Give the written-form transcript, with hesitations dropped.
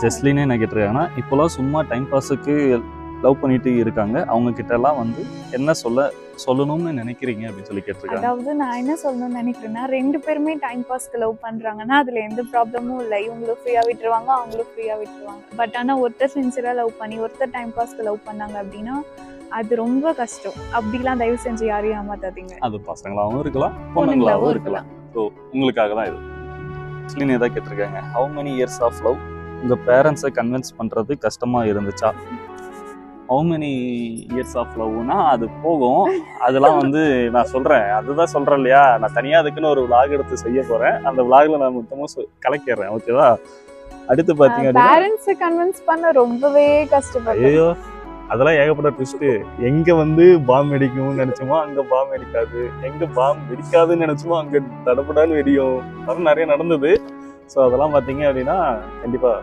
ஜெஸ்லினே என்ன கேட்டிருக்காங்கன்னா, இப்போலாம் சும்மா டைம் பாஸுக்கு லவ் பண்ணிட்டு இருக்காங்க, அவங்க கிட்ட எல்லாம் வந்து என்ன சொல்லணும்னு நினைக்கிறீங்க அப்படின்னு சொல்லி கேட்டிருக்காங்க. அதாவது நான் என்ன சொல்லணும்னு நினைக்கிறேன்னா, 2 பேருமே டைம் பாஸ்க்கு லவ் பண்றாங்கன்னா அதுல எந்த ப்ராப்ளமும் இல்லை. இவங்களும் ஃப்ரீயா விட்டுருவாங்க, அவங்களும் ஃப்ரீயா விட்டுருவாங்க. பட் ஆனா ஒருத்தர் சின்சியரா லவ் பண்ணி ஒருத்தர் டைம் பாஸ்க்கு லவ் பண்ணாங்க அப்படின்னா அது ரொம்ப கஷ்டம். அப்படிலாம் தயவு செஞ்சு யாரையும் ஏமாத்தாதீங்க. அது பசங்களாகவும் இருக்கலாம், பொண்ணுங்களாகவும் இருக்கலாம். ஸோ உங்களுக்காக தான் இது. ஜெஸ்லின் எதாவது கேட்டிருக்காங்க, how many years of love உங்க பேரண்ட்ஸை கன்வின்ஸ் பண்றது கஷ்டமா இருந்துச்சா? ஹவு மெனி இயர்ஸ் ஆஃப் லவ்னா அது போகும். அதெல்லாம் வந்து நான் சொல்றேன், அதுதான் சொல்றேன் இல்லையா, நான் தனியா அதுக்குன்னு ஒரு விளாக் எடுத்து செய்ய போறேன். அந்த விளாக்ல நான் மொத்தமாக கலக்கிறேன். ஓகேவா? அடுத்து பாத்தீங்க பேரண்ட்ஸை கன்வின்ஸ் பண்ண ரொம்பவே கஷ்டப்பட்டேன். ஐயோ, அதெல்லாம் ஏகப்பட்ட ட்விஸ்ட். எங்க வந்து பாம் வெடிக்கும்னு நினைச்சோமோ அங்க பாம் வெடிக்காது, எங்க பாம் வெடிக்காதுன்னு நினைச்சோமோ அங்க தடப்படான்னு வெடியும். அதெல்லாம் நிறைய நடந்தது. ஸோ அதெல்லாம் பார்த்தீங்க அப்படின்னா கண்டிப்பாக